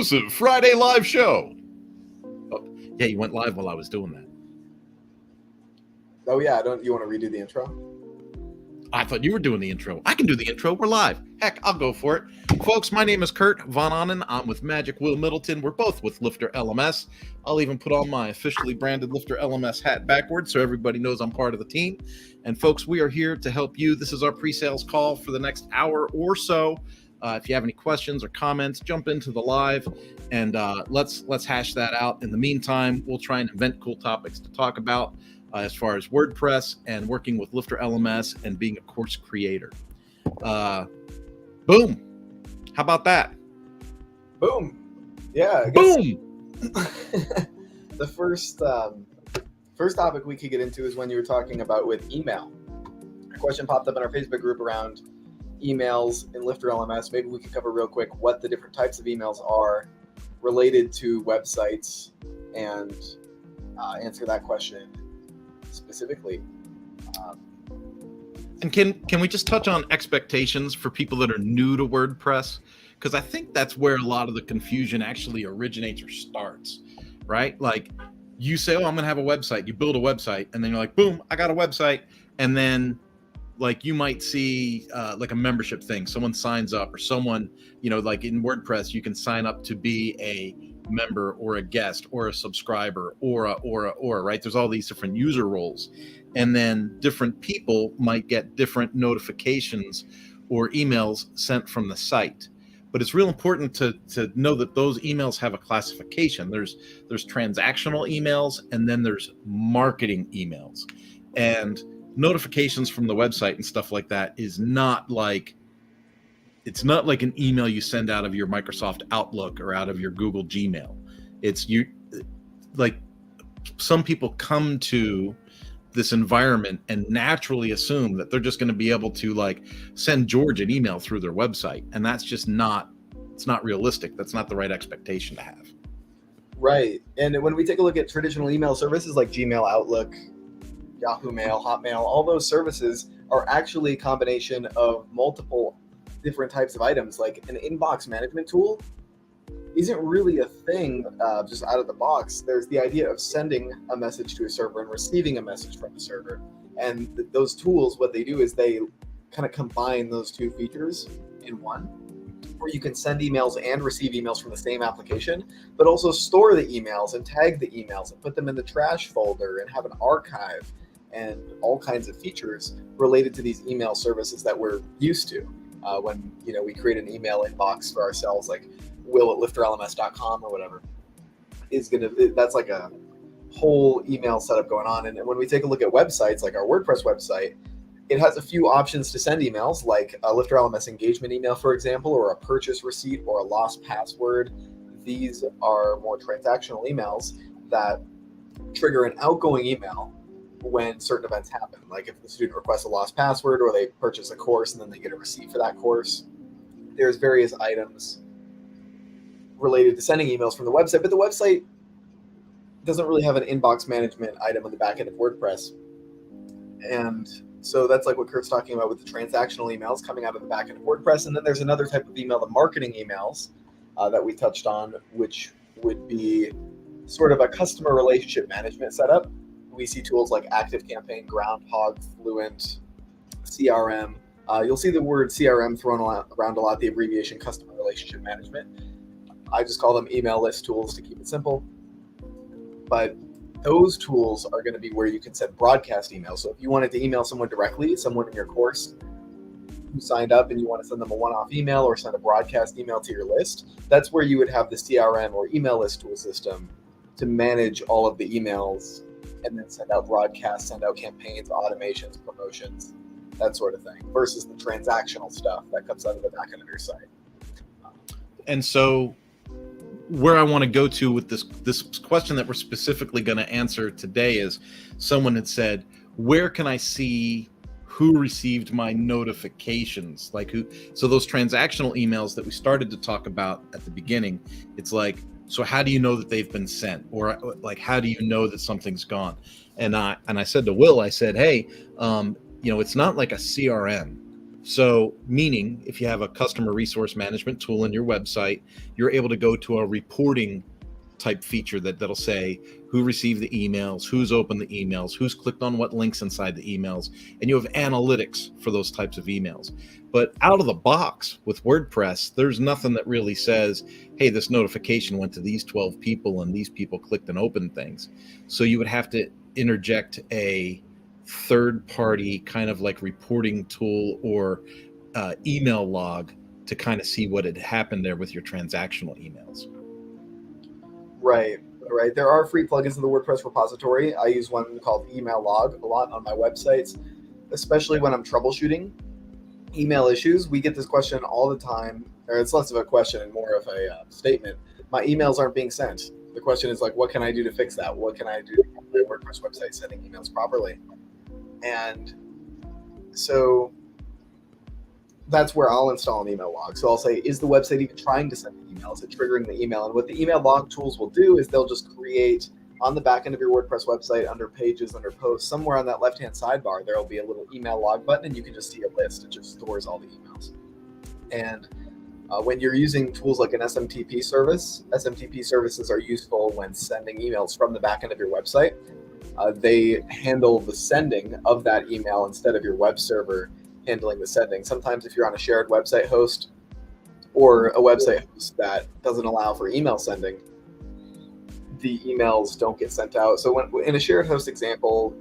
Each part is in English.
exclusive Friday live show. Oh, yeah, you went live while I was doing that. Oh yeah, you want to redo the intro? I thought you were doing the intro. I can do the intro. We're live. Heck, I'll go for it. Folks, my name is Kurt Von Ahnen. I'm with Magic Will Middleton. We're both with LifterLMS. I'll even put on my officially branded LifterLMS hat backwards so everybody knows I'm part of the team. And folks, we are here to help you. This is our pre-sales call for the next hour or so. If you have any questions or comments, jump into the live and let's hash that out. In the meantime, we'll try and invent cool topics to talk about as far as WordPress and working with LifterLMS and being a course creator. Boom. How about that? Boom. Yeah. I guess Boom. The first topic we could get into is when you were talking about with email. A question popped up in our Facebook group around emails in LifterLMS. Maybe we could cover real quick what the different types of emails are related to websites and answer that question specifically. And can we just touch on expectations for people that are new to WordPress? Because I think that's where a lot of the confusion actually originates or starts, right? Like you say, oh, I'm going to have a website. You build a website and then you're like, boom, I got a website. And then like you might see like a membership thing. Someone signs up or someone, like in WordPress, you can sign up to be a member or a guest or a subscriber or right? There's all these different user roles. And then different people might get different notifications or emails sent from the site. But it's real important to know that those emails have a classification. There's transactional emails and then there's marketing emails. And notifications from the website and stuff like that it's not like an email you send out of your Microsoft Outlook or out of your Google Gmail. It's you, like some people come to this environment and naturally assume that they're just going to be able to like send George an email through their website. And that's just it's not realistic. That's not the right expectation to have. Right. And when we take a look at traditional email services like Gmail, Outlook, Yahoo Mail, Hotmail, all those services are actually a combination of multiple different types of items. Like an inbox management tool isn't really a thing just out of the box. There's the idea of sending a message to a server and receiving a message from the server. And those tools, what they do is they kind of combine those two features in one, where you can send emails and receive emails from the same application, but also store the emails and tag the emails and put them in the trash folder and have an archive and all kinds of features related to these email services that we're used to when we create an email inbox for ourselves, like will@lifterlms.com or whatever. That's like a whole email setup going on. And when we take a look at websites, like our WordPress website, it has a few options to send emails, like a LifterLMS engagement email, for example, or a purchase receipt or a lost password. These are more transactional emails that trigger an outgoing email when certain events happen. Like if the student requests a lost password or they purchase a course and then they get a receipt for that course. There's various items related to sending emails from the website, but the website doesn't really have an inbox management item on the back end of WordPress. And so that's like what Kurt's talking about with the transactional emails coming out of the back end of WordPress. And then there's another type of email, the marketing emails that we touched on, which would be sort of a customer relationship management setup. We see tools like ActiveCampaign, Groundhog, Fluent, CRM. You'll see the word CRM thrown around a lot, the abbreviation customer relationship management. I just call them email list tools to keep it simple. But those tools are going to be where you can send broadcast emails. So if you wanted to email someone directly, someone in your course who signed up and you want to send them a one-off email or send a broadcast email to your list, that's where you would have the CRM or email list tool system to manage all of the emails and then send out broadcasts, send out campaigns, automations, promotions, that sort of thing, versus the transactional stuff that comes out of the back end of your site. And so where I want to go to with this question that we're specifically going to answer today is someone had said, where can I see who received my notifications? So those transactional emails that we started to talk about at the beginning, it's like, so how do you know that they've been sent? Or like, how do you know that something's gone? And I said to Will, I said, hey, it's not like a CRM. So, meaning if you have a customer resource management tool in your website, you're able to go to a reporting type feature that'll say who received the emails, who's opened the emails, who's clicked on what links inside the emails, and you have analytics for those types of emails. But out of the box with WordPress, there's nothing that really says, hey, this notification went to these 12 people and these people clicked and opened things. So you would have to interject a third party kind of like reporting tool or email log to kind of see what had happened there with your transactional emails. Right. There are free plugins in the WordPress repository. I use one called Email Log a lot on my websites, especially when I'm troubleshooting email issues. We get this question all the time, or it's less of a question and more of a statement. My emails aren't being sent. The question is like, what can I do to fix that? What can I do to get my WordPress website sending emails properly? And so that's where I'll install an email log. So I'll say, is the website even trying to send the email? Is it triggering the email? And what the email log tools will do is they'll just create on the back end of your WordPress website, under pages, under posts, somewhere on that left-hand sidebar, there will be a little email log button, and you can just see a list. It just stores all the emails. And when you're using tools like an SMTP service, SMTP services are useful when sending emails from the back end of your website. They handle the sending of that email instead of your web server handling the sending. Sometimes if you're on a shared website host or a website host that doesn't allow for email sending, the emails don't get sent out. So when in a shared host example,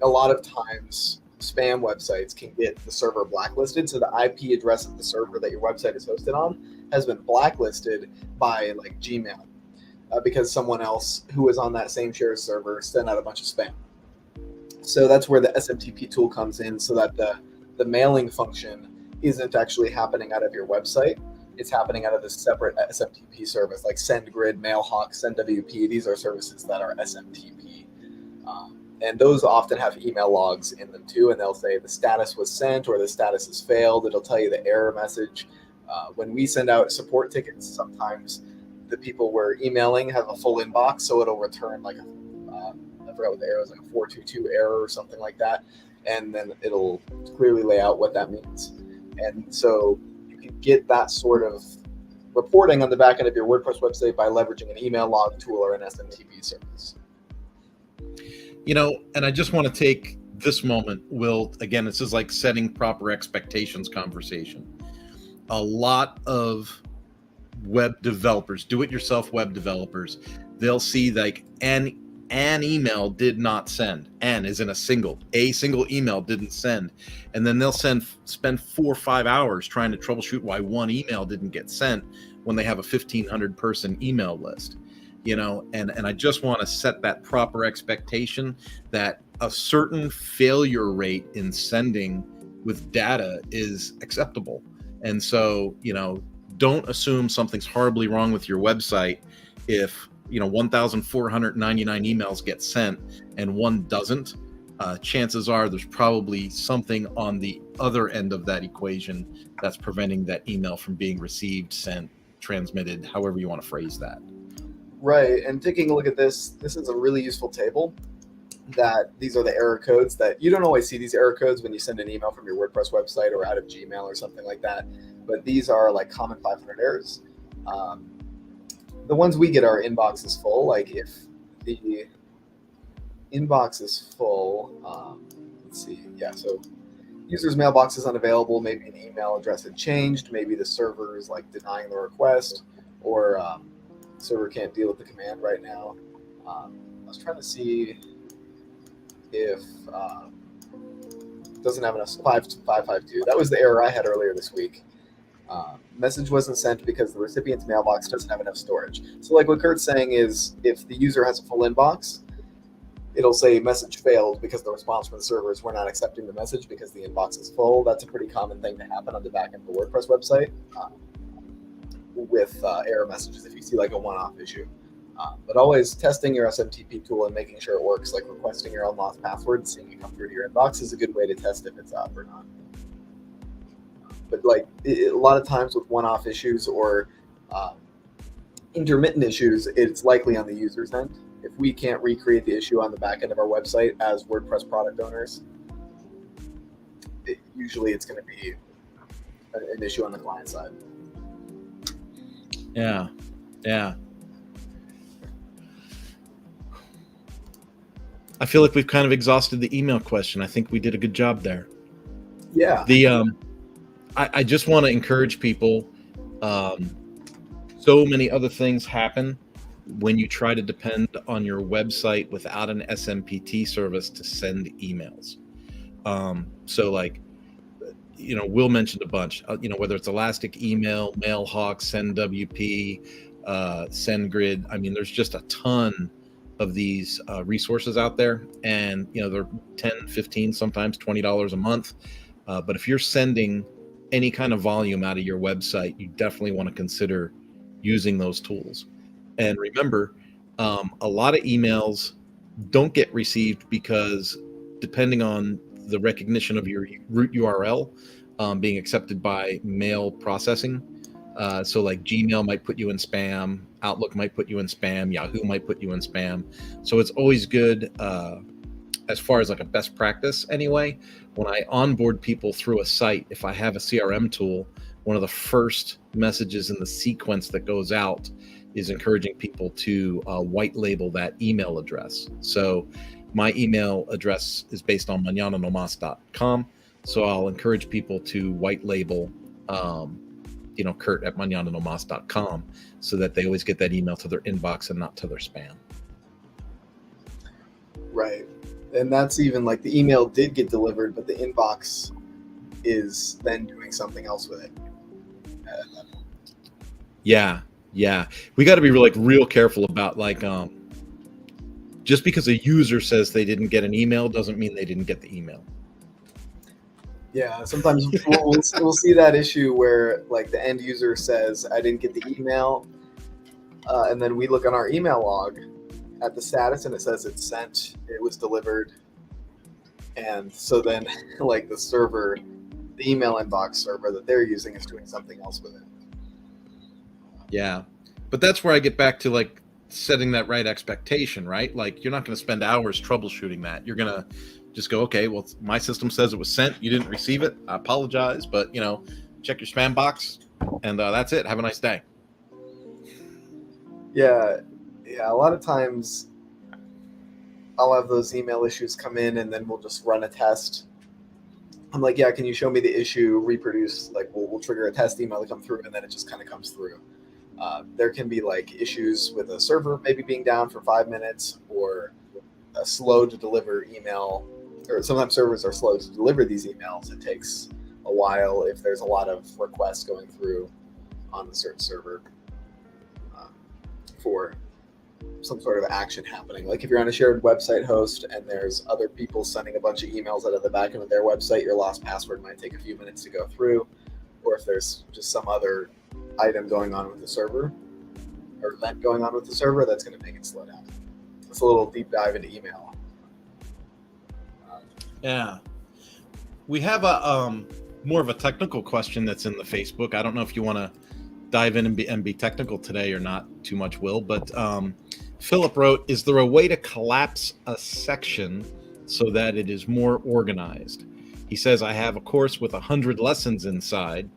a lot of times spam websites can get the server blacklisted. So the IP address of the server that your website is hosted on has been blacklisted by like Gmail because someone else who was on that same shared server sent out a bunch of spam. So that's where the SMTP tool comes in, so that the mailing function isn't actually happening out of your website. It's happening out of this separate SMTP service, like SendGrid, Mailhawk, SendWP. These are services that are SMTP. And those often have email logs in them too, and they'll say the status was sent or the status has failed. It'll tell you the error message. When we send out support tickets, sometimes the people we're emailing have a full inbox, so it'll return like I forgot what the error is, like a 422 error or something like that, and then it'll clearly lay out what that means. And so you can get that sort of reporting on the back end of your WordPress website by leveraging an email log tool or an SMTP service. You know, and I just want to take this moment, Will, again, this is like setting proper expectations conversation. A lot of web developers, do-it-yourself web developers, they'll see like an email did not send. An is in a single email didn't send. And then they'll spend 4 or 5 hours trying to troubleshoot why one email didn't get sent when they have a 1,500 person email list. You know, and I just want to set that proper expectation that a certain failure rate in sending with data is acceptable. And so, you know, don't assume something's horribly wrong with your website if 1,499 emails get sent and one doesn't. Chances are there's probably something on the other end of that equation that's preventing that email from being received, sent, transmitted, however you want to phrase that. Right, and taking a look at this is a really useful table. That these are the error codes that you don't always see these error codes when you send an email from your WordPress website or out of Gmail or something like that. But these are like common 500 errors. The ones we get are inbox is full. Like if the inbox is full, let's see. Yeah, so user's mailbox is unavailable. Maybe an email address had changed. Maybe the server is like denying the request, or server can't deal with the command right now. I was trying to see if doesn't have enough 552. That was the error I had earlier this week. Message wasn't sent because the recipient's mailbox doesn't have enough storage. So like what Kurt's saying is if the user has a full inbox, it'll say message failed because the response from the server is we're not accepting the message because the inbox is full. That's a pretty common thing to happen on the back end of a WordPress website with error messages if you see like a one-off issue. But always testing your SMTP tool and making sure it works, like requesting your unlocked password and seeing it come through to your inbox is a good way to test if it's up or not. But like a lot of times with one-off issues or intermittent issues, it's likely on the user's end. If we can't recreate the issue on the back end of our website as WordPress product owners, usually it's going to be an issue on the client side. Yeah. I feel like we've kind of exhausted the email question. I think we did a good job there. Yeah. I just want to encourage people. So many other things happen when you try to depend on your website without an SMPT service to send emails. So like, Will mentioned a bunch, whether it's Elastic Email, Mailhawk, SendWP, SendGrid. I mean, there's just a ton of these resources out there, and they're 10, 15, sometimes $20 a month. But if you're sending any kind of volume out of your website, you definitely want to consider using those tools. And remember, a lot of emails don't get received because depending on the recognition of your root URL being accepted by mail processing. So like Gmail might put you in spam, Outlook might put you in spam, Yahoo might put you in spam. So it's always good, as far as like a best practice anyway, when I onboard people through a site, if I have a CRM tool, one of the first messages in the sequence that goes out is encouraging people to white label that email address. So my email address is based on manananomas.com. So I'll encourage people to white label, Kurt at manananomas.com, so that they always get that email to their inbox and not to their spam. Right. And that's even like the email did get delivered, but the inbox is then doing something else with it. Yeah. We got to be real careful about just because a user says they didn't get an email doesn't mean they didn't get the email. Yeah, sometimes we'll see that issue where like the end user says, I didn't get the email. And then we look on our email log at the status and it says it's sent, it was delivered. And so then like the email inbox server that they're using is doing something else with it. Yeah. But that's where I get back to like setting that right expectation, right? Like you're not going to spend hours troubleshooting that. You're going to just go, okay, well, my system says it was sent. You didn't receive it. I apologize, but check your spam box and that's it. Have a nice day. Yeah. A lot of times I'll have those email issues come in and then we'll just run a test. I'm like, yeah, can you show me the issue, reproduce, like we'll trigger a test email to come through and then it just kind of comes through. There can be like issues with a server maybe being down for 5 minutes or a slow to deliver email, or sometimes servers are slow to deliver these emails. It takes a while if there's a lot of requests going through on the certain server for some sort of action happening. Like if you're on a shared website host and there's other people sending a bunch of emails out of the back end of their website, your lost password might take a few minutes to go through. Or if there's just some other item going on with the server or event going on with the server, that's going to make it slow down. It's a little deep dive into email. Yeah. We have a more of a technical question that's in the Facebook. I don't know if you want to dive in and be technical today or not too much, Will, but Philip wrote, is there a way to collapse a section so that it is more organized? He says, I have a course with 100 lessons inside,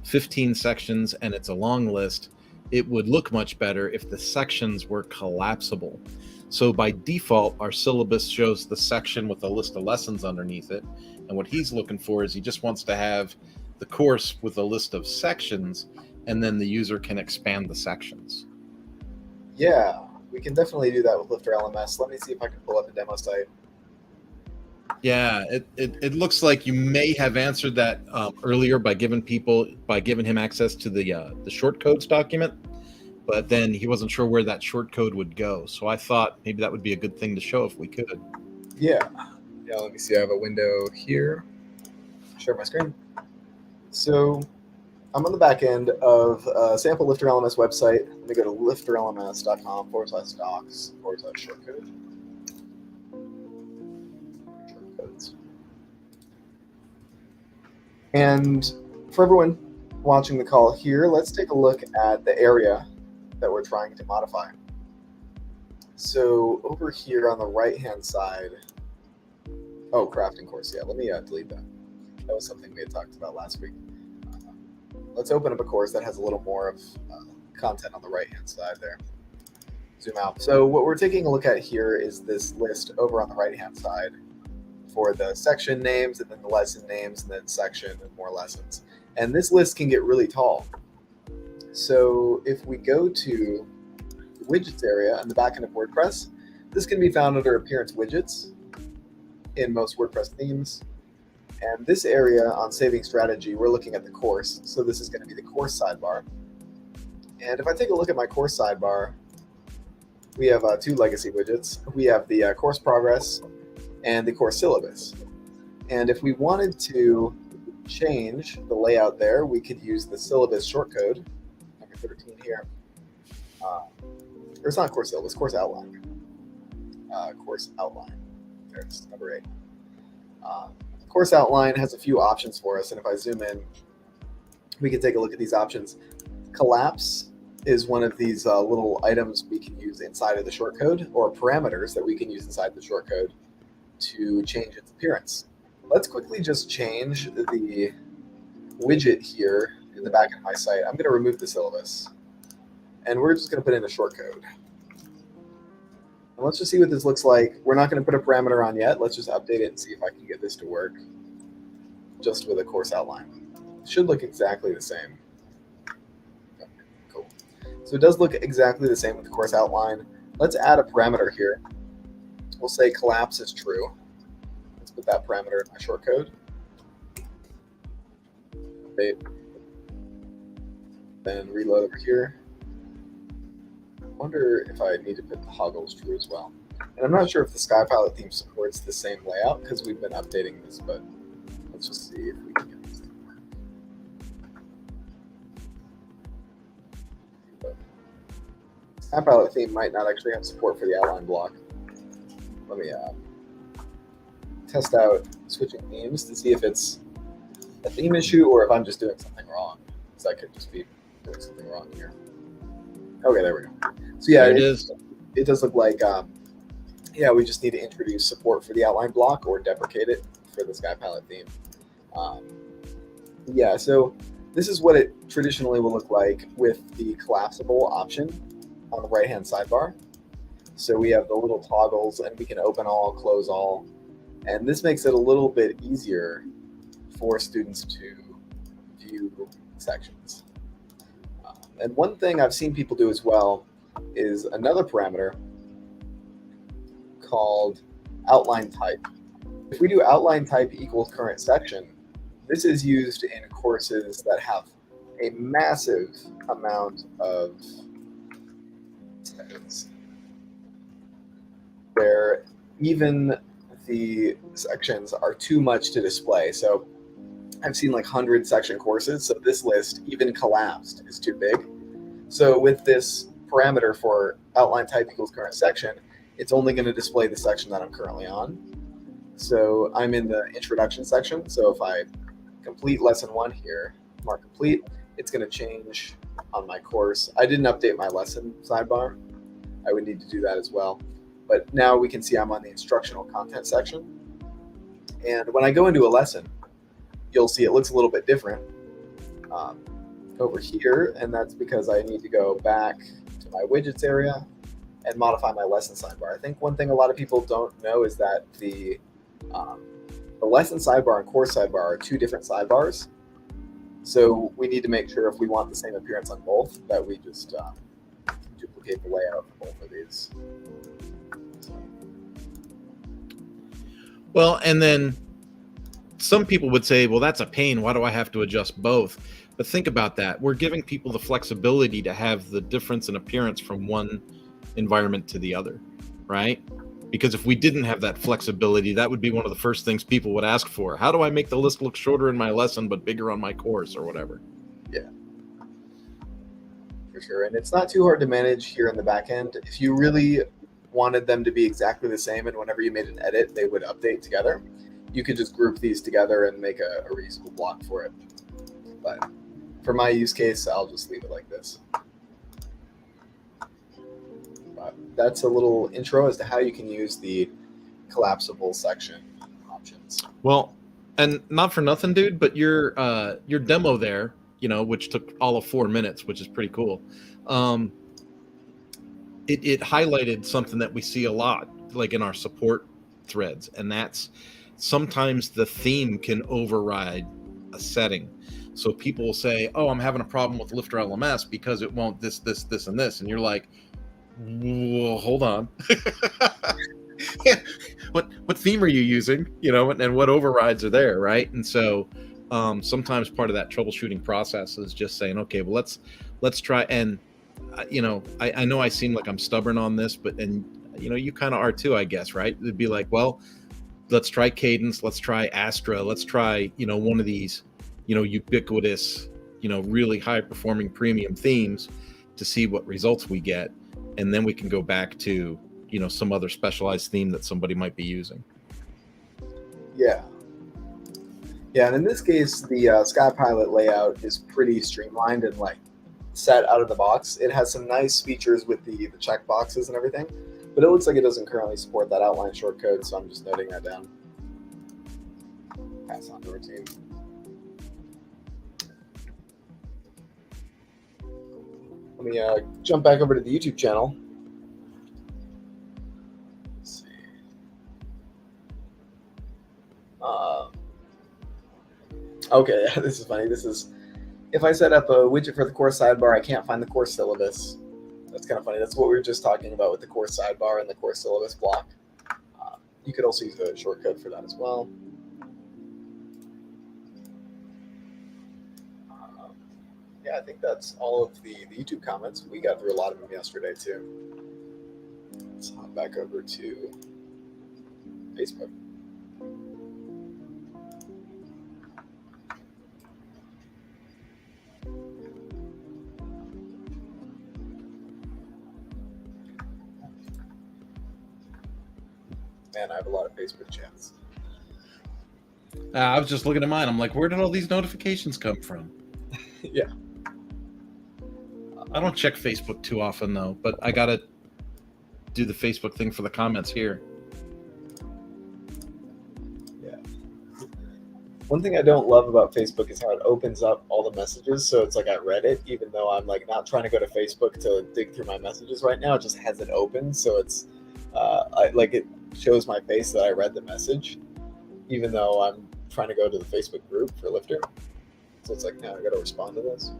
15 sections, and it's a long list. It would look much better if the sections were collapsible. So by default, our syllabus shows the section with a list of lessons underneath it. And what he's looking for is he just wants to have the course with a list of sections, and then the user can expand the sections. Yeah, we can definitely do that with LifterLMS. Let me see if I can pull up a demo site. Yeah, it looks like you may have answered that earlier by giving him access to the short codes document, but then he wasn't sure where that short code would go. So I thought maybe that would be a good thing to show if we could. Yeah. Let me see. I have a window here. Share my screen. So I'm on the back end of a sample LifterLMS website. Let me go to lifterlms.com/docs/shortcode. And for everyone watching the call here, let's take a look at the area that we're trying to modify. So over here on the right-hand side, crafting course. Yeah, let me delete that. That was something we had talked about last week. Let's open up a course that has a little more of content on the right-hand side there. Zoom out. So what we're taking a look at here is this list over on the right-hand side for the section names and then the lesson names and then section and more lessons. And this list can get really tall. So if we go to the widgets area on the back end of WordPress, this can be found under appearance widgets in most WordPress themes. And this area on saving strategy, we're looking at the course. So this is going to be the course sidebar. And if I take a look at my course sidebar, we have two legacy widgets. We have the course progress and the course syllabus. And if we wanted to change the layout there, we could use the syllabus shortcode, number 13 here. Or it's not course syllabus, course outline. Course outline. There's number 8. Course outline has a few options for us, and if I zoom in, we can take a look at these options. Collapse is one of these little items we can use inside of the shortcode, or parameters that we can use inside the shortcode to change its appearance. Let's quickly just change the widget here in the back of my site. I'm going to remove the syllabus, and we're just going to put in a shortcode. And let's just see what this looks like. We're not going to put a parameter on yet. Let's just update it and see if I can get this to work just with a course outline. It should look exactly the same. Okay, cool. So it does look exactly the same with the course outline. Let's add a parameter here. We'll say collapse is true. Let's put that parameter in my shortcode. Update. Then reload over here. Wonder if I need to put the toggles true as well. And I'm not sure if the SkyPilot theme supports the same layout because we've been updating this, but let's just see if we can get this to work. SkyPilot theme might not actually have support for the outline block. Let me test out switching themes to see if it's a theme issue or if I'm just doing something wrong. Because I could just be doing something wrong here. Okay, there we go. So yeah, it does look like, yeah, we just need to introduce support for the outline block or deprecate it for the SkyPilot theme. Yeah, so this is what it traditionally will look like with the collapsible option on the right-hand sidebar. So we have the little toggles and we can open all, close all. And this makes it a little bit easier for students to view sections. And one thing I've seen people do as well is another parameter called outline type. If we do outline type equals current section, this is used in courses that have a massive amount of sections, where even the sections are too much to display. So I've seen like 100 section courses, so this list, even collapsed, is too big. So with this parameter for outline type equals current section, it's only going to display the section that I'm currently on. So I'm in the introduction section. So if I complete lesson 1 here, mark complete, it's going to change on my course. I didn't update my lesson sidebar. I would need to do that as well. But now we can see I'm on the instructional content section. And when I go into a lesson, you'll see it looks a little bit different over here, and that's because I need to go back to my widgets area and modify my lesson sidebar. I think one thing a lot of people don't know is that the lesson sidebar and course sidebar are two different sidebars. So we need to make sure if we want the same appearance on both, that we just duplicate the layout of both of these. Well, and then some people would say, well, that's a pain. Why do I have to adjust both? But think about that. We're giving people the flexibility to have the difference in appearance from one environment to the other, right? Because if we didn't have that flexibility, that would be one of the first things people would ask for. How do I make the list look shorter in my lesson but bigger on my course or whatever? Yeah, for sure. And it's not too hard to manage here in the back end. If you really wanted them to be exactly the same and whenever you made an edit, they would update together, you could just group these together and make a reusable block for it. But for my use case, I'll just leave it like this. But that's a little intro as to how you can use the collapsible section options. Well, And not for nothing, dude, but your demo there, which took all of 4 minutes, which is pretty cool. It highlighted something that we see a lot, like in our support threads, and that's sometimes the theme can override a setting. So people will say, "Oh, I'm having a problem with LifterLMS because it won't this, and this," and you're like, "Well, hold on." What theme are you using? And what overrides are there, right? And so sometimes part of that troubleshooting process is just saying, okay, well, let's try. And I know I seem like I'm stubborn on this, but you kind of are too, I guess, right? It'd be like, well, let's try Cadence, let's try Astra, let's try one of these ubiquitous, really high performing premium themes to see what results we get, and then we can go back to some other specialized theme that somebody might be using. Yeah, and in this case, the SkyPilot layout is pretty streamlined and like set out of the box. It has some nice features with the check boxes and everything, but it looks like it doesn't currently support that outline shortcode, so I'm just noting that down. Pass on to our team. Let me jump back over to the YouTube channel. Let's see. Okay, this is funny. This is, if I set up a widget for the course sidebar, I can't find the course syllabus. That's kind of funny. That's what we were just talking about with the course sidebar and the course syllabus block. You could also use a shortcode for that as well. Yeah, I think that's all of the YouTube comments. We got through a lot of them yesterday too. Let's hop back over to Facebook. Man, I have a lot of Facebook chats. I was just looking at mine. I'm like, where did all these notifications come from? Yeah. I don't check Facebook too often though, but I gotta do the Facebook thing for the comments here. Yeah. One thing I don't love about Facebook is how it opens up all the messages. So it's like I read it, even though I'm like not trying to go to Facebook to dig through my messages right now. It just has it open, so it's it shows my face that I read the message, even though I'm trying to go to the Facebook group for Lifter. So it's like, now I got to respond to this.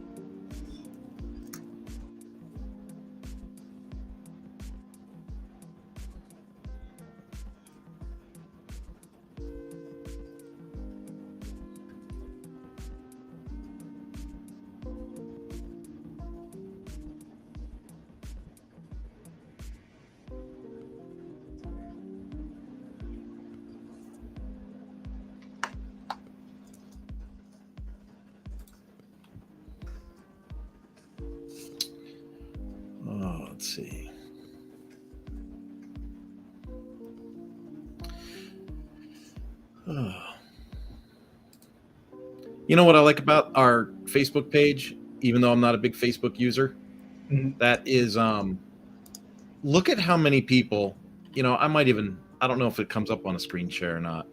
Let's see. You know what I like about our Facebook page, even though I'm not a big Facebook user? Mm-hmm. That is, look at how many people, I don't know if it comes up on a screen share or not.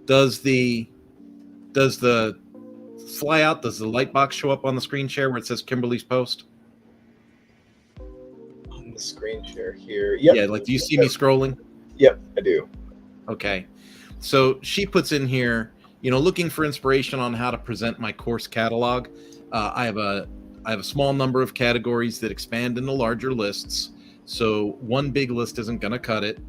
Does the fly out, does the light box show up on the screen share where it says Kimberly's post? On the screen share here. Yep. Yeah, do you see me scrolling? Yep, I do. Okay. So she puts in here, looking for inspiration on how to present my course catalog. I have a small number of categories that expand into larger lists. So one big list isn't going to cut it.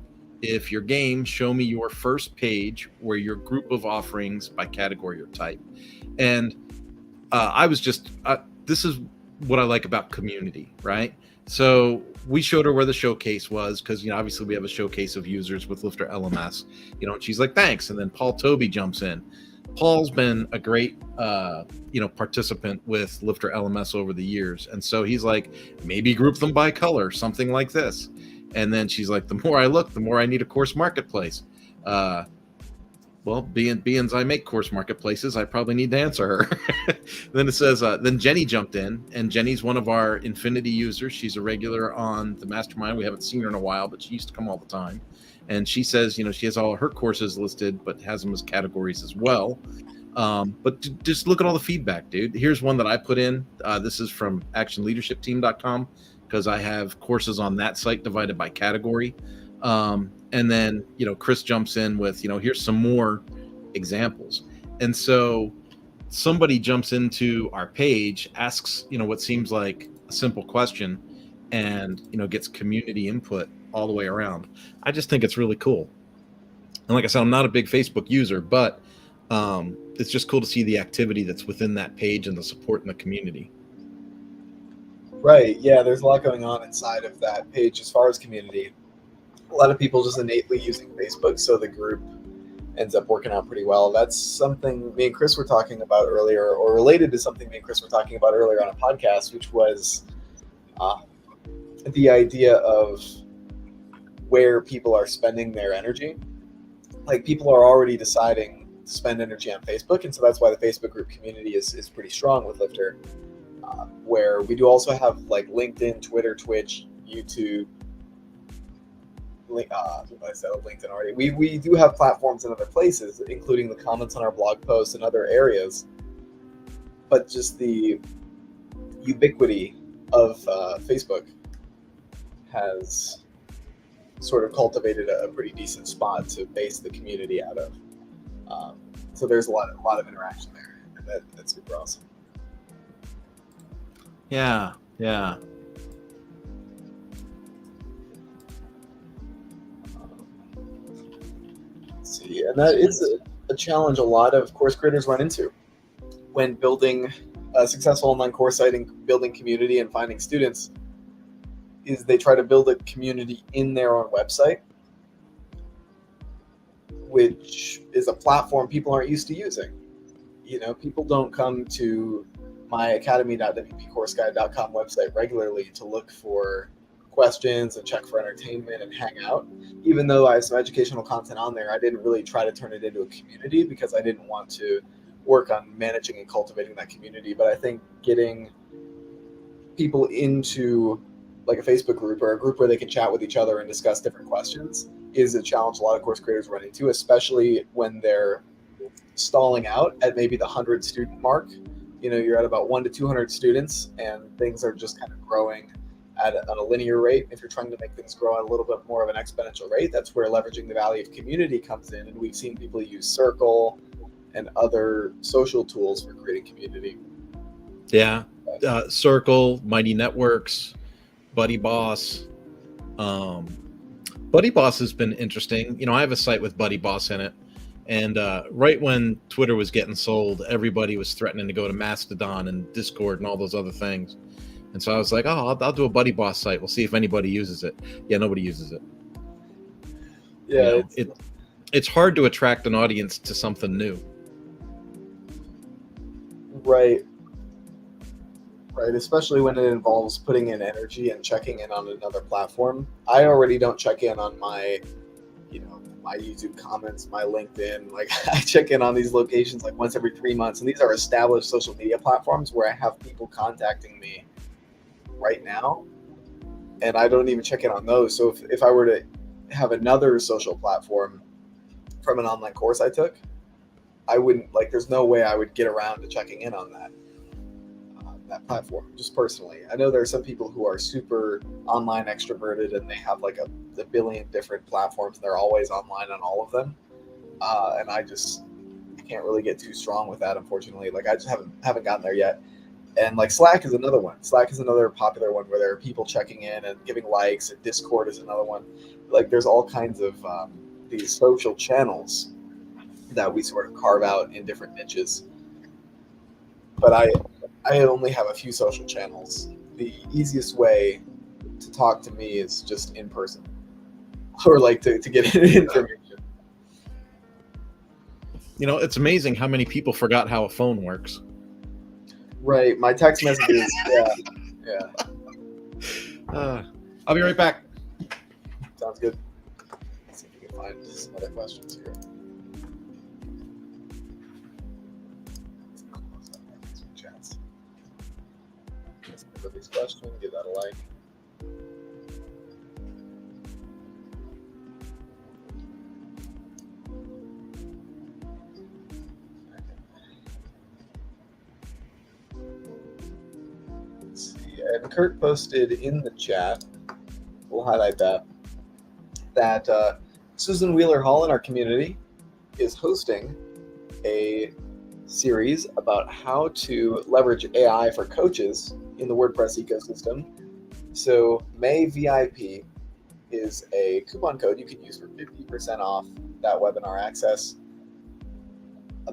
If your game, show me your first page where your group of offerings by category or type. And this is what I like about community, right? So we showed her where the showcase was because, obviously we have a showcase of users with LifterLMS, and she's like, thanks. And then Paul Toby jumps in. Paul's been a great, participant with LifterLMS over the years. And so he's like, maybe group them by color, something like this. And then she's like, the more I look, the more I need a course marketplace. Well, being I make course marketplaces, I probably need to answer her. Then it says, then Jenny jumped in, and Jenny's one of our Infinity users. She's a regular on the mastermind. We haven't seen her in a while, but she used to come all the time. and she says, she has all her courses listed, but has them as categories as well. But just look at all the feedback, dude. Here's one that I put in. This is from actionleadershipteam.com, because I have courses on that site divided by category. And then, Chris jumps in with, here's some more examples. And so somebody jumps into our page, asks, what seems like a simple question, and, gets community input all the way around. I just think it's really cool. And like I said, I'm not a big Facebook user, but it's just cool to see the activity that's within that page and the support in the community. Right. Yeah, there's a lot going on inside of that page as far as community. A lot of people just innately using Facebook, so the group ends up working out pretty well. That's something me and Chris were talking about earlier, or related to something me and Chris were talking about earlier on a podcast, which was the idea of where people are spending their energy. Like, people are already deciding to spend energy on Facebook, and so that's why the Facebook group community is pretty strong with Lifter, where we do also have like LinkedIn, Twitter, Twitch, YouTube. I said LinkedIn already. We do have platforms in other places, including the comments on our blog posts and other areas. But just the ubiquity of Facebook has sort of cultivated a pretty decent spot to base the community out of. So there's a lot of interaction there, and that's super awesome. Yeah. See, and that is a challenge a lot of course creators run into when building a successful online course site and building community and finding students, is they try to build a community in their own website, which is a platform people aren't used to using. People don't come to my academy.wpcourseguide.com website regularly to look for questions and check for entertainment and hang out. Even though I have some educational content on there, I didn't really try to turn it into a community because I didn't want to work on managing and cultivating that community. But I think getting people into like a Facebook group or a group where they can chat with each other and discuss different questions is a challenge a lot of course creators run into, especially when they're stalling out at maybe the 100 student mark. You're at about 1 to 200 students, and things are just kind of growing at a linear rate. If you're trying to make things grow at a little bit more of an exponential rate, that's where leveraging the value of community comes in. And we've seen people use Circle and other social tools for creating community. Yeah. Circle, Mighty Networks, Buddy Boss. Buddy Boss has been interesting. I have a site with Buddy Boss in it. And right when Twitter was getting sold, everybody was threatening to go to Mastodon and Discord and all those other things. And so I was like, I'll do a Buddy Boss site. We'll see if anybody uses it. Yeah, nobody uses it. Yeah, it's hard to attract an audience to something new. Right, especially when it involves putting in energy and checking in on another platform. I already don't check in on my YouTube comments, my LinkedIn. Like, I check in on these locations like once every 3 months, and these are established social media platforms where I have people contacting me right now, and I don't even check in on those. So if I were to have another social platform from an online course I took, I wouldn't, there's no way I would get around to checking in on that platform, just personally. I know there are some people who are super online extroverted and they have like a billion different platforms and they're always online on all of them. And I can't really get too strong with that, unfortunately. I just haven't gotten there yet. And Slack is another one. Slack is another popular one where there are people checking in and giving likes, and Discord is another one. There's all kinds of these social channels that we sort of carve out in different niches. But I only have a few social channels. The easiest way to talk to me is just in person, or to get information. It's amazing how many people forgot how a phone works. Right. My text messages. Yeah. I'll be right back. Sounds good. Let's see if we can find some other questions here. Chats. This question, give that a like. Kurt posted in the chat, we'll highlight that Susan Wheeler Hall in our community is hosting a series about how to leverage AI for coaches in the WordPress ecosystem. So May VIP is a coupon code you can use for 50% off that webinar access.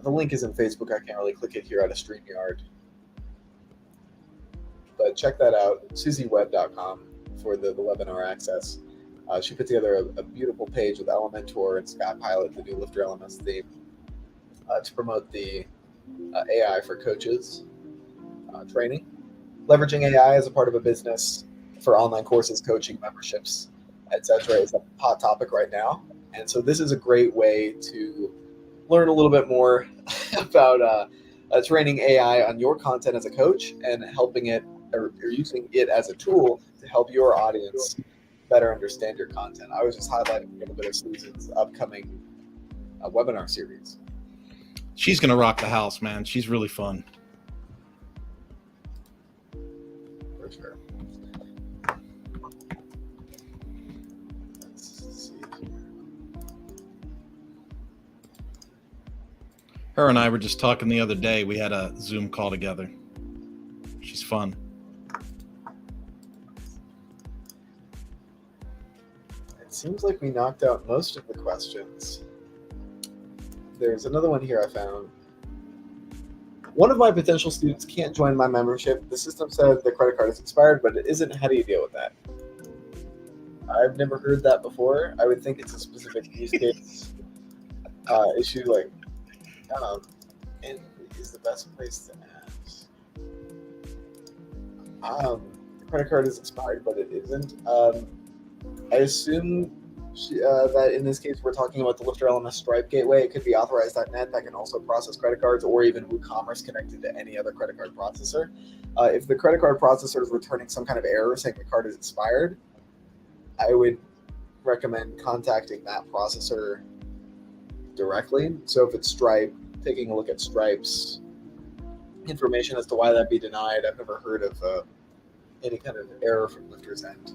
The link is in Facebook. I can't really click it here out of StreamYard. But check that out, susieweb.com for the webinar access. She put together a beautiful page with Elementor and Skypilot, the new LifterLMS theme, to promote the AI for coaches training. Leveraging AI as a part of a business for online courses, coaching, memberships, etc. is a hot topic right now. And so this is a great way to learn a little bit more about training AI on your content as a coach and helping it or using it as a tool to help your audience better understand your content. I was just highlighting a little bit of Susan's upcoming webinar series. She's going to rock the house, man. She's really fun. For sure. Let's see. Her and I were just talking the other day. We had a Zoom call together. She's fun. It seems like we knocked out most of the questions. There's another one here I found. One of my potential students can't join my membership. The system said the credit card is expired, but it isn't. How do you deal with that? I've never heard that before. I would think it's a specific use case issue, like, and is the best place to ask. The credit card is expired, but it isn't. I assume that in this case, we're talking about the LifterLMS Stripe gateway. It could be authorized.net that can also process credit cards, or even WooCommerce connected to any other credit card processor. If the credit card processor is returning some kind of error saying the card is expired, I would recommend contacting that processor directly. So if it's Stripe, taking a look at Stripe's information as to why that'd be denied. I've never heard of any kind of error from Lifter's end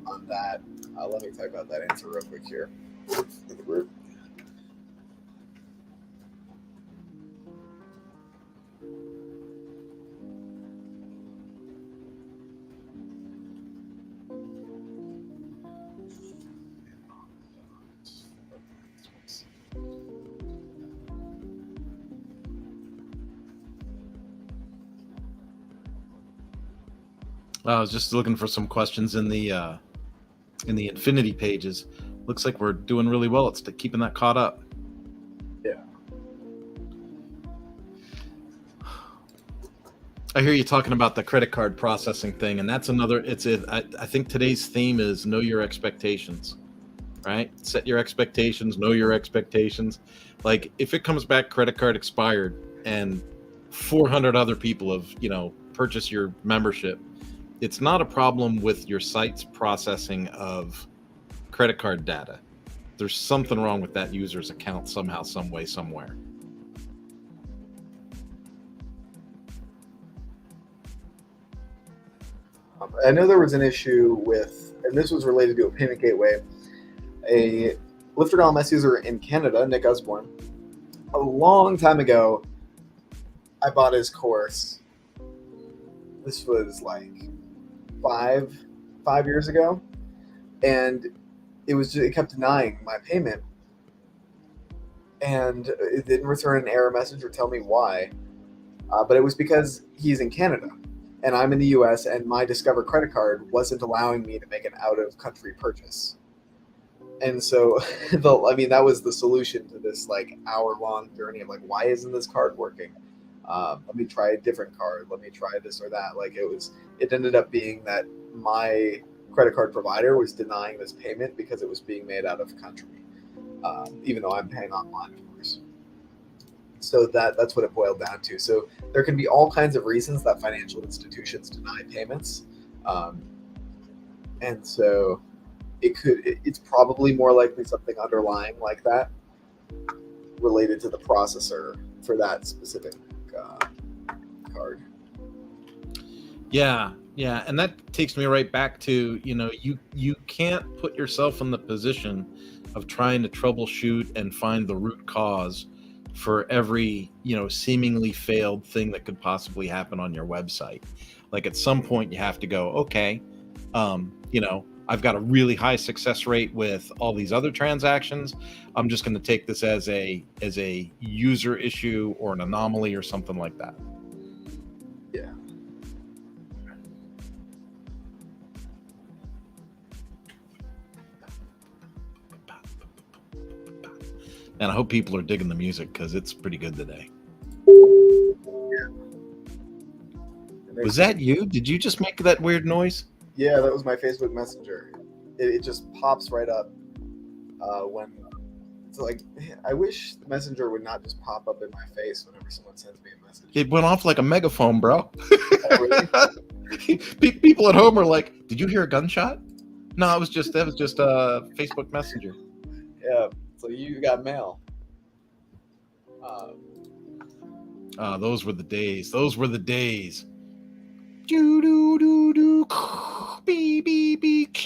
on that. Let me type out that answer real quick here in the group. I was just looking for some questions in the Infinity pages. Looks like we're doing really well. It's keeping that caught up. Yeah. I hear you talking about the credit card processing thing, and that's another. I think today's theme is know your expectations, right? Set your expectations, know your expectations. Like if it comes back credit card expired and 400 other people have, purchased your membership, it's not a problem with your site's processing of credit card data. There's something wrong with that user's account somehow, some way, somewhere. I know there was an issue with, and this was related to a payment gateway, a LifterLMS user in Canada, Nick Osborne. A long time ago, I bought his course. This was like five years ago, and it kept denying my payment, and it didn't return an error message or tell me why. But it was because he's in Canada and I'm in the US, and my Discover credit card wasn't allowing me to make an out-of-country purchase. And so, that was the solution to this like hour-long journey of like, why isn't this card working? Let me try a different card. Let me try this or that. It ended up being that my credit card provider was denying this payment because it was being made out of country, even though I'm paying online, of course. So that's what it boiled down to. So there can be all kinds of reasons that financial institutions deny payments. And so it's probably more likely something underlying like that related to the processor for that specific card. Yeah, Yeah, and that takes me right back to, you can't put yourself in the position of trying to troubleshoot and find the root cause for every, seemingly failed thing that could possibly happen on your website. Like at some point you have to go, okay, I've got a really high success rate with all these other transactions. I'm just going to take this as a user issue or an anomaly or something like that. Yeah. And I hope people are digging the music because it's pretty good today. Was that you? Did you just make that weird noise? Yeah, that was my Facebook Messenger. It just pops right up when it's like, I wish the Messenger would not just pop up in my face whenever someone sends me a message. It went off like a megaphone, bro. Oh, really? People at home are like, "Did you hear a gunshot?" No, that was just Facebook Messenger. Yeah, so you got mail. Those were the days. Those were the days. Do do do do. Beep beep beep.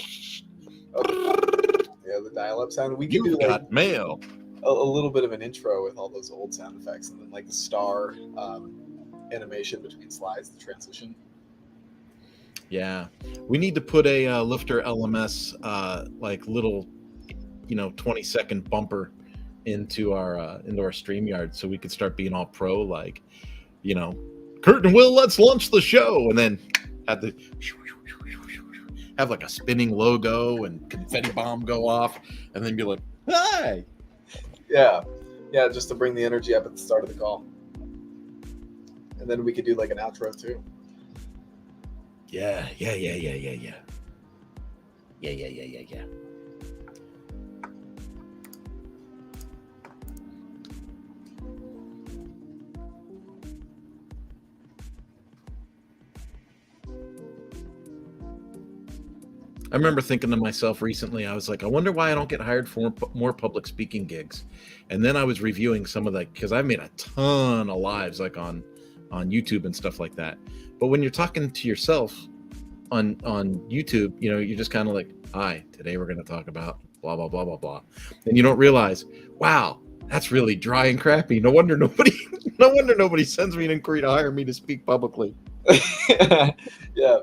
Yeah, the dial-up sound. We could do got mail. A little bit of an intro with all those old sound effects, and then like the star animation between slides, the transition. Yeah, we need to put a LifterLMS like little, 20-second bumper into our StreamYard so we could start being all pro, like, Kurt and Will, let's launch the show, and then have like a spinning logo and confetti bomb go off, and then be like, "Hi." Yeah, just to bring the energy up at the start of the call, and then we could do like an outro too. Yeah. I remember thinking to myself recently, I was like, I wonder why I don't get hired for more public speaking gigs. And then I was reviewing some of because I've made a ton of lives like on YouTube and stuff like that. But when you're talking to yourself on YouTube, you're just kind of like, "Hi, today we're going to talk about blah, blah, blah, blah, blah." And you don't realize, wow, that's really dry and crappy. No wonder nobody sends me an inquiry to hire me to speak publicly. Yeah.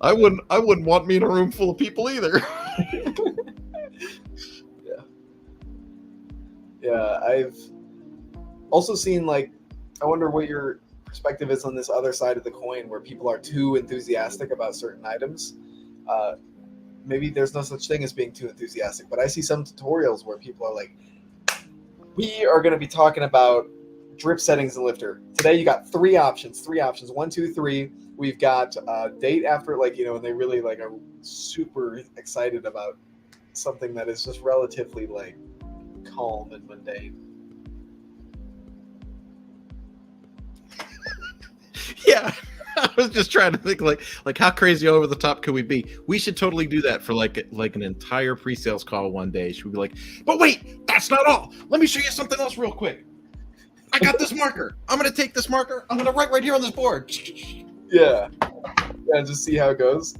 I wouldn't want me in a room full of people either. Yeah, I've also seen I wonder what your perspective is on this other side of the coin where people are too enthusiastic about certain items. Maybe there's no such thing as being too enthusiastic, but I see some tutorials where people are like, we are going to be talking about drip settings in Lifter. Today you got three options, 1, 2, 3. We've got date after, and they really are super excited about something that is just relatively calm and mundane. Yeah, I was just trying to think how crazy over the top could we be? We should totally do that for like an entire pre-sales call one day. Should we be like, but wait, that's not all. Let me show you something else real quick. I got this marker. I'm going to take this marker. I'm going to write right here on this board. Yeah, just see how it goes.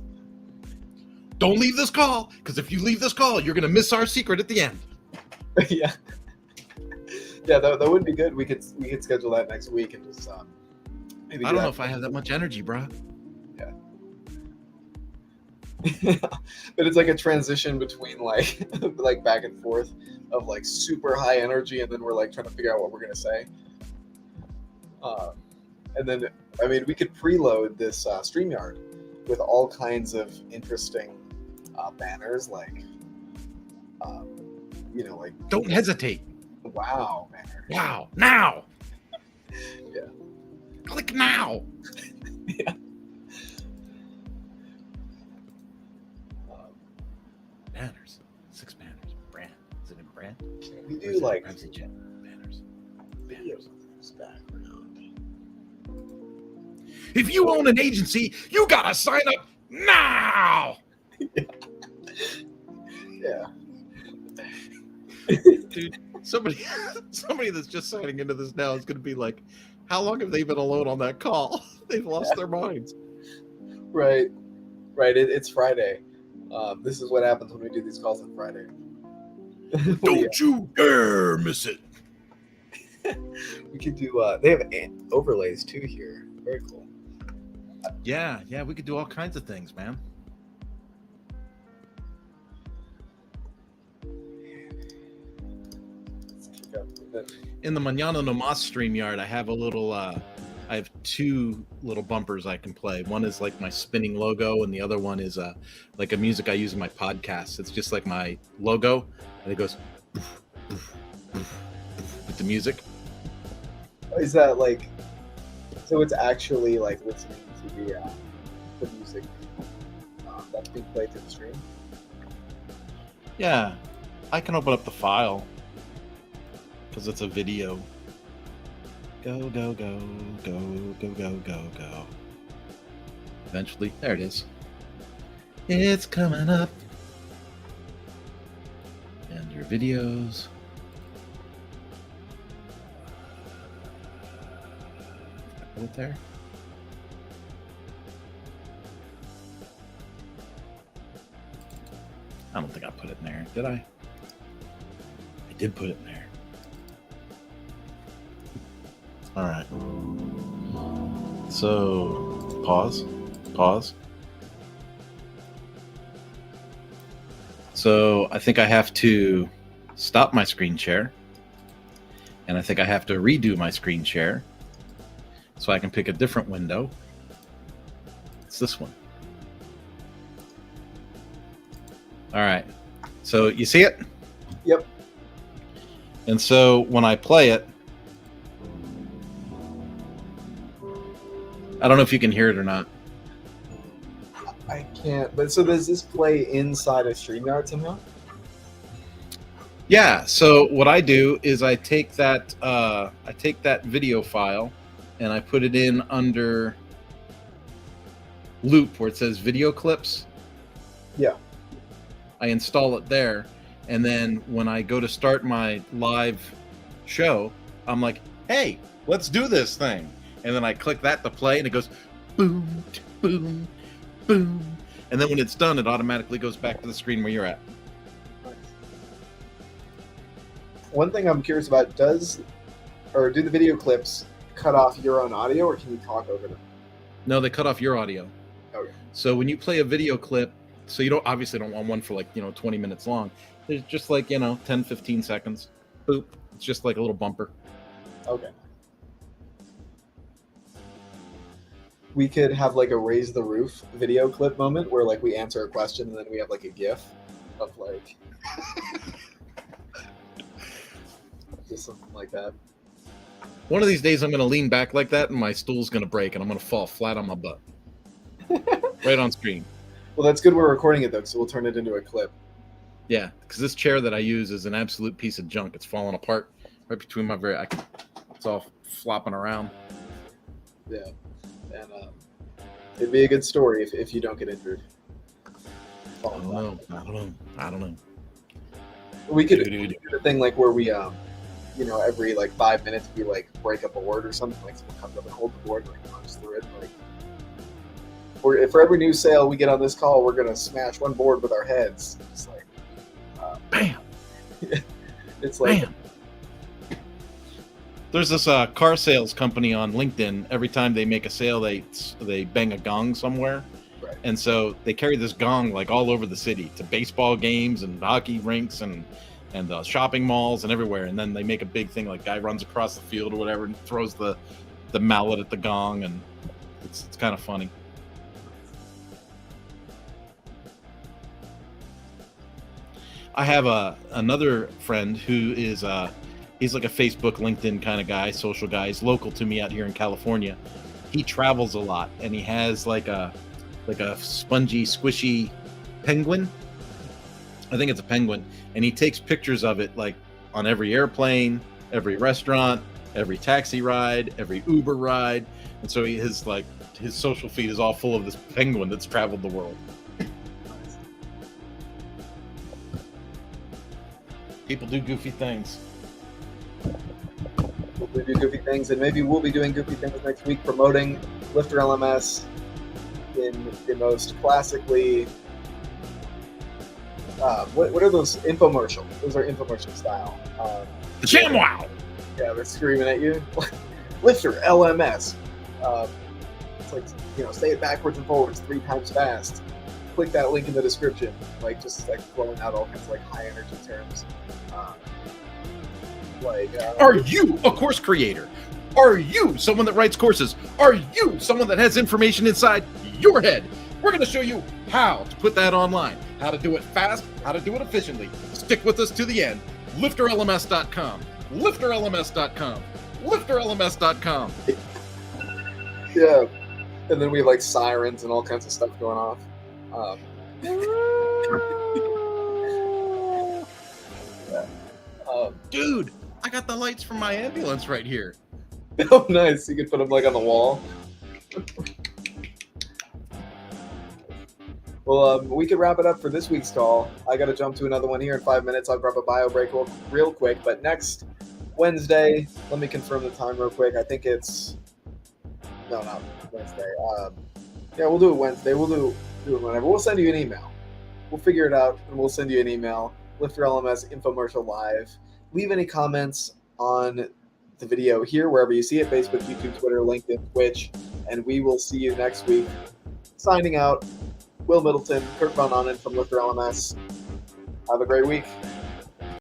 Don't leave this call, because if you leave this call, you're going to miss our secret at the end. Yeah, that would be good. We could schedule that next week and just maybe. I don't know if I have that much energy, bro. Yeah. But it's like a transition between back and forth of super high energy, and then we're trying to figure out what we're gonna say. And then we could preload this StreamYard with all kinds of interesting banners, Don't hesitate. Wow banner. Wow, now. Yeah. Click now. Yeah. Banners. 6 banners. Brand. Is it in brand? We do banners. Background. If you own an agency, you gotta sign up now. Yeah. Dude, somebody that's just signing into this now is gonna be like, how long have they been alone on that call? They've lost their minds. Right. It's Friday. This is what happens when we do these calls on Friday. Don't you dare miss it. We could do. They have overlays too here. Very cool. Yeah, we could do all kinds of things, man. In the Mañana No Mas StreamYard, I have a little. I have two little bumpers I can play. One is like my spinning logo, and the other one is like a music I use in my podcast. It's just like my logo, and it goes with the music. Is that like? So it's actually like listening to the music that's being played to the stream. Yeah, I can open up the file because it's a video. Go, go, go, go, go, go, go, go. Eventually, there it is. It's coming up. And your videos. Put it there. I don't think I put it in there, did I? I did put it in there. All right. So, pause. So, I think I have to stop my screen share. And I think I have to redo my screen share. So I can pick a different window. It's this one. All right. So, you see it? Yep. And so, when I play it, I don't know if you can hear it or not. I can't. But so does this play inside of StreamYard somehow? Yeah. So what I do is I take that video file and I put it in under loop where it says video clips. Yeah. I install it there, and then when I go to start my live show, I'm like, "Hey, let's do this thing." And then I click that to play, and it goes boom, boom, boom. And then when it's done, it automatically goes back to the screen where you're at. One thing I'm curious about, do the video clips cut off your own audio, or can you talk over them? No, they cut off your audio. Okay. So when you play a video clip, so you obviously don't want one for 20 minutes long. There's just 10, 15 seconds. Boop. It's just like a little bumper. Okay. We could have a raise the roof video clip moment where we answer a question and then we have a GIF of just something like that. One of these days I'm going to lean back like that and my stool's going to break and I'm going to fall flat on my butt. Right on screen. Well, that's good we're recording it though, so we'll turn it into a clip. Yeah, because this chair that I use is an absolute piece of junk. It's falling apart right between my it's all flopping around. Yeah. And it'd be a good story if you don't get injured. I don't know. We could do the thing where we, every 5 minutes we break up a word or something. Someone comes up and holds the board and punches through it. For every new sale we get on this call, we're gonna smash one board with our heads. It's bam. It's bam. There's this car sales company on LinkedIn. Every time they make a sale, they bang a gong somewhere. Right. And so they carry this gong all over the city to baseball games and hockey rinks and shopping malls and everywhere. And then they make a big thing, guy runs across the field or whatever and throws the mallet at the gong, and it's kind of funny. I have another friend who is he's a Facebook, LinkedIn kind of guy, social guy. He's local to me out here in California. He travels a lot, and he has a spongy, squishy penguin. I think it's a penguin, and he takes pictures of it on every airplane, every restaurant, every taxi ride, every Uber ride, and so his social feed is all full of this penguin that's traveled the world. People do goofy things. We'll do goofy things, and maybe we'll be doing goofy things next week, promoting LifterLMS. in the most classically, what are those infomercial? Those are infomercial style. The ShamWow. Yeah, they're screaming at you. LifterLMS. It's like, say it backwards and forwards 3 times fast. Click that link in the description. Like, just like throwing out all kinds of like high energy terms. Are you a course creator? Are you someone that writes courses? Are you someone that has information inside your head? We're going to show you how to put that online, how to do it fast, how to do it efficiently. Stick with us to the end. LifterLMS.com. LifterLMS.com. LifterLMS.com. Yeah. And then we have like sirens and all kinds of stuff going off. Dude, I got the lights from my ambulance right here. Oh, nice. You could put them like on the wall. Well, we could wrap it up for this week's call. I got to jump to another one here in 5 minutes. I'll grab a bio break real quick. But next Wednesday, let me confirm the time real quick. I think it's... No, not Wednesday. Yeah, we'll do it Wednesday. We'll do it whenever. We'll send you an email. We'll figure it out, and we'll send you an email. LifterLMS infomercial live. Leave any comments on the video here, wherever you see it, Facebook, YouTube, Twitter, LinkedIn, Twitch, and we will see you next week. Signing out, Will Middleton, Kurt von Ahnen from LifterLMS. Have a great week.